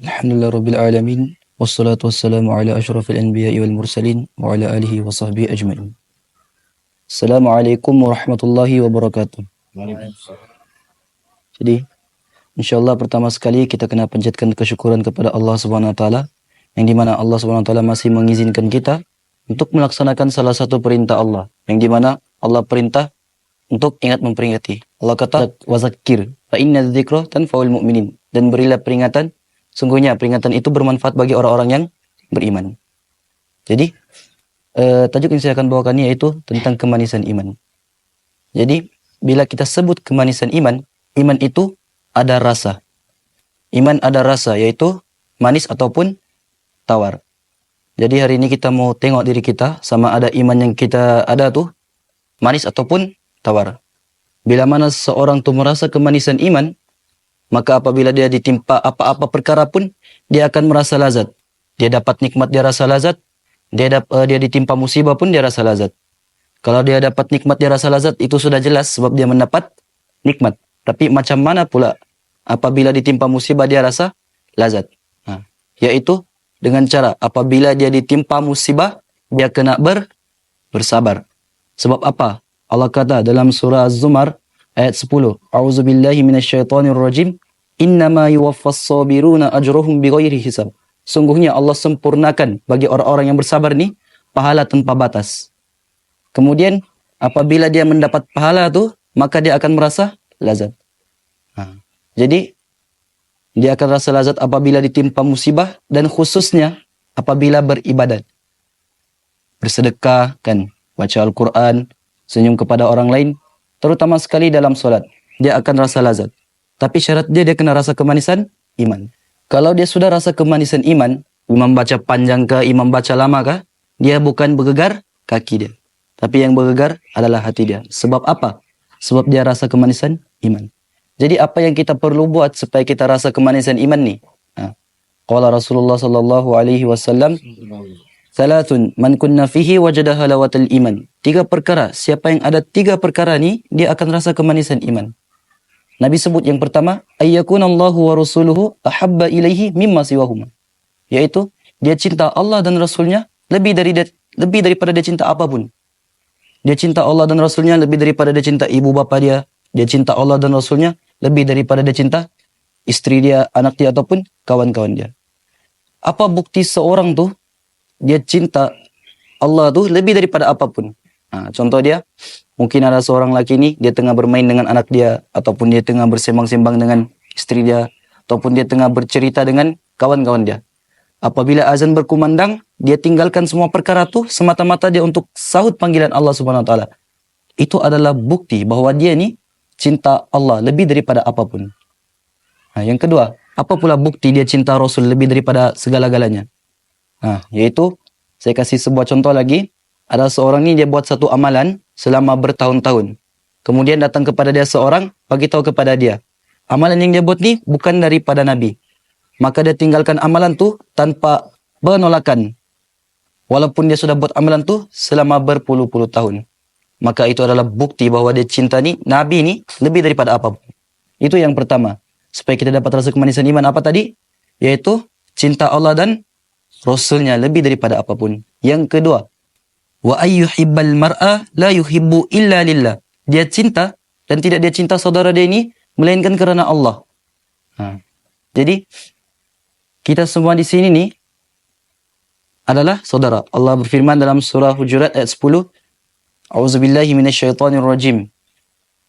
Alhamdulillah Rabbil Alamin. Wassalatu wassalamu ala ashrafil anbiya'i wal mursalin wa ala alihi wa sahbihi ajma'in. Assalamualaikum warahmatullahi wabarakatuh. Jadi, insyaallah pertama sekali kita kena panjatkan kesyukuran kepada Allah Subhanahu wa taala yang di mana Allah Subhanahu wa taala masih mengizinkan kita untuk melaksanakan salah satu perintah Allah, yang di mana Allah perintah untuk ingat memperingati. Allah kata, "Wazakir fa inna dzikra tanfa'ul mu'minin." Dan berilah peringatan, sungguhnya peringatan itu bermanfaat bagi orang-orang yang beriman. Jadi, tajuk yang saya akan bawakan yaitu tentang kemanisan iman. Jadi, bila kita sebut kemanisan iman, iman itu ada rasa. Iman ada rasa, yaitu manis ataupun tawar. Jadi hari ini kita mau tengok diri kita, sama ada iman yang kita ada tuh manis ataupun tawar. Bila mana seseorang tuh merasa kemanisan iman, maka apabila dia ditimpa apa-apa perkara pun, dia akan merasa lazat. Dia dapat nikmat, dia rasa lazat. Dia ditimpa musibah pun dia rasa lazat. Kalau dia dapat nikmat, dia rasa lazat, itu sudah jelas sebab dia mendapat nikmat. Tapi macam mana pula apabila ditimpa musibah dia rasa lazat? Yaitu dengan cara apabila dia ditimpa musibah, dia kena bersabar. Sebab apa? Allah kata dalam surah Az-Zumar ayat 10, A'udzubillahi minasyaitonirrajim, innama yuwaffas sabiruna ajruhum bighairi hisab. Sungguhnya Allah sempurnakan bagi orang-orang yang bersabar ni pahala tanpa batas. Kemudian apabila dia mendapat pahala tu, maka dia akan merasa lazat. Jadi dia akan rasa lazat apabila ditimpa musibah, dan khususnya apabila beribadat. Bersedekah kan, baca Al-Quran, senyum kepada orang lain, terutama sekali dalam solat, dia akan rasa lazat. Tapi syarat dia kena rasa kemanisan iman. Kalau dia sudah rasa kemanisan iman, imam baca panjang kah, imam baca lama kah, dia bukan bergegar kaki dia, tapi yang bergegar adalah hati dia. Sebab apa? Sebab dia rasa kemanisan iman. Jadi apa yang kita perlu buat supaya kita rasa kemanisan iman ni? Qala Rasulullah sallallahu alaihi wasallam, "Salatun man kunna fihi wajada halawatal iman." 3 perkara, siapa yang ada 3 perkara ni, dia akan rasa kemanisan iman. Nabi sebut yang pertama, ayyakunallahu wa rasuluhu ahabba ilaihi mimma siwahuma. Yaitu dia cinta Allah dan Rasulnya lebih daripada dia cinta apapun. Dia cinta Allah dan Rasulnya lebih daripada dia cinta ibu bapa dia. Dia cinta Allah dan Rasulnya lebih daripada dia cinta istri dia, anak dia, ataupun kawan-kawan dia. Apa bukti seorang tuh dia cinta Allah tuh lebih daripada apapun? Contoh dia, mungkin ada seorang laki ni, dia tengah bermain dengan anak dia, ataupun dia tengah bersembang-sembang dengan istri dia, ataupun dia tengah bercerita dengan kawan-kawan dia. Apabila azan berkumandang, dia tinggalkan semua perkara tuh semata-mata dia untuk sahut panggilan Allah Subhanahu wa taala. Itu adalah bukti bahwa dia ni cinta Allah lebih daripada apapun. Yang kedua, apa pula bukti dia cinta Rasul lebih daripada segala-galanya? Yaitu, saya kasih sebuah contoh lagi. Ada seorang ni dia buat satu amalan selama bertahun-tahun. Kemudian datang kepada dia seorang, bagi tahu kepada dia, amalan yang dia buat ni bukan daripada Nabi. Maka dia tinggalkan amalan tu tanpa penolakan. Walaupun dia sudah buat amalan tu selama berpuluh-puluh tahun. Maka itu adalah bukti bahwa dia cinta ni, Nabi ni, lebih daripada apapun. Itu yang pertama. Supaya kita dapat rasa kemanisan iman apa tadi? Yaitu cinta Allah dan Rasulnya lebih daripada apapun. Yang kedua, wa ayyuhibbal mar'a la yuhibbu illa lillah. Dia cinta dan tidak dia cinta saudara dia ini melainkan kerana Allah. Jadi kita semua di sini ni adalah saudara. Allah berfirman dalam surah Hujurat ayat 10, A'udzubillahi minasyaitonirrajim.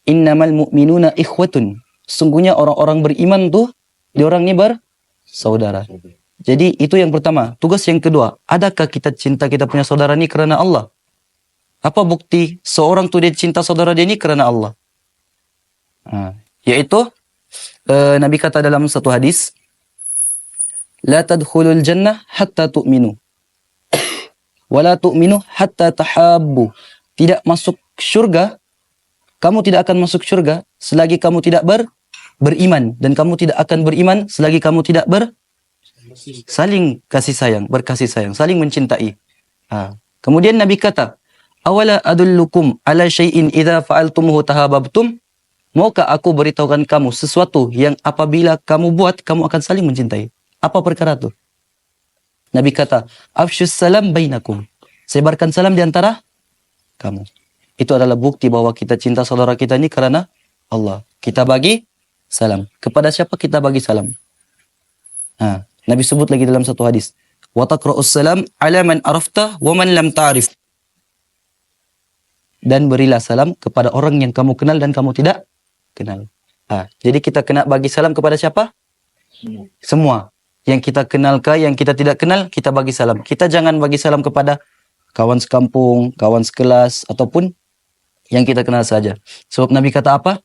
Innamal mu'minuna ikhwatun. Sungguhnya orang-orang beriman tuh, dia orang ni bersaudara. Jadi itu yang pertama. Tugas yang kedua, adakah kita cinta kita punya saudara ni kerana Allah? Apa bukti seorang tu dia cinta saudara dia ni kerana Allah? Yaitu Nabi kata dalam satu hadis, la tadkhulul jannah hatta tu'minu wa la tu'minu hatta tahabbu. Tidak masuk syurga, kamu tidak akan masuk syurga selagi kamu tidak beriman, dan kamu tidak akan beriman selagi kamu tidak saling kasih sayang, berkasih sayang, saling mencintai. Kemudian Nabi kata, awala adullukum ala syai'in idza fa'altumuhu tahabbtum. Maukah aku beritahukan kamu sesuatu yang apabila kamu buat, kamu akan saling mencintai? Apa perkara itu? Nabi kata, afsyus salam bainakum. Sebarkan salam di antara kamu. Itu adalah bukti bahwa kita cinta saudara kita ini karena Allah. Kita bagi salam. Kepada siapa kita bagi salam? Nah, Nabi sebut lagi dalam satu hadis. Wa taqra'us salam ala man arafta wa man lam ta'rif. Dan berilah salam kepada orang yang kamu kenal dan kamu tidak kenal. Jadi kita kena bagi salam kepada siapa? Semua. Yang kita kenal kah, yang kita tidak kenal, kita bagi salam. Kita jangan bagi salam kepada kawan sekampung, kawan sekelas, ataupun yang kita kenal saja. Sebab Nabi kata apa?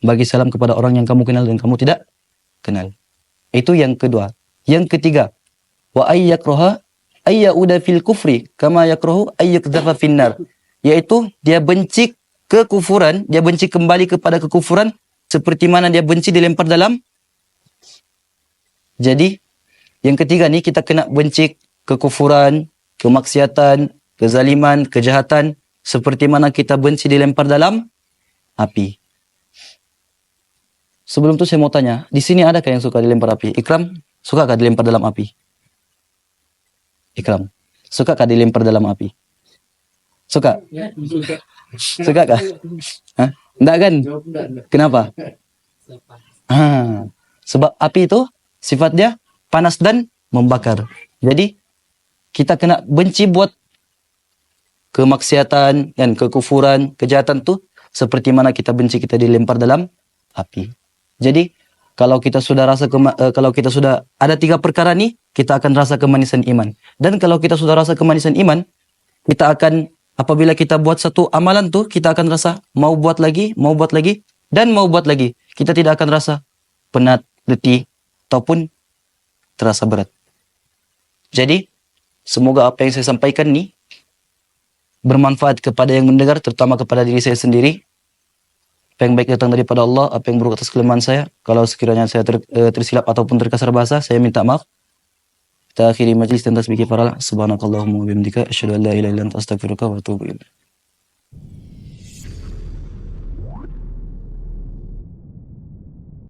Bagi salam kepada orang yang kamu kenal dan kamu tidak kenal. Itu yang kedua. Yang ketiga, wa ayyakraha ayyauda fil kufri kama yakrahu ayyukdzafa finnar. Yaitu dia benci kekufuran, dia benci kembali kepada kekufuran seperti mana dia benci dilempar dalam. Jadi yang ketiga nih, kita kena benci kekufuran, kemaksiatan, kezaliman, kejahatan seperti mana kita benci dilempar dalam api. Sebelum itu saya mau tanya, di sini adakah yang suka dilempar api? Ikram, sukakah dilempar dalam api? Ikram, sukakah dilempar dalam api? Suka? Suka kah? Hah? Enggak kan? Kenapa? Sebab api itu sifatnya panas dan membakar. Jadi kita kena benci buat kemaksiatan dan kekufuran, kejahatan tuh seperti mana kita benci kita dilempar dalam api. Jadi kalau kita sudah kalau kita sudah ada 3 perkara nih, kita akan rasa kemanisan iman. Dan kalau kita sudah rasa kemanisan iman, kita akan, apabila kita buat satu amalan tuh, kita akan rasa mau buat lagi, dan mau buat lagi. Kita tidak akan rasa penat, letih, ataupun terasa berat. Jadi, semoga apa yang saya sampaikan nih bermanfaat kepada yang mendengar, terutama kepada diri saya sendiri. Apa yang baik datang daripada Allah, apa yang buruk atas kelemahan saya. Kalau sekiranya saya tersilap ataupun terkasar bahasa, saya minta maaf. Kita akhiri majlis dan tasbih kifarah. Subhanakallahumma wa bihamdika asyhadu an la ilaha illa anta astaghfiruka wa atubu ilaik.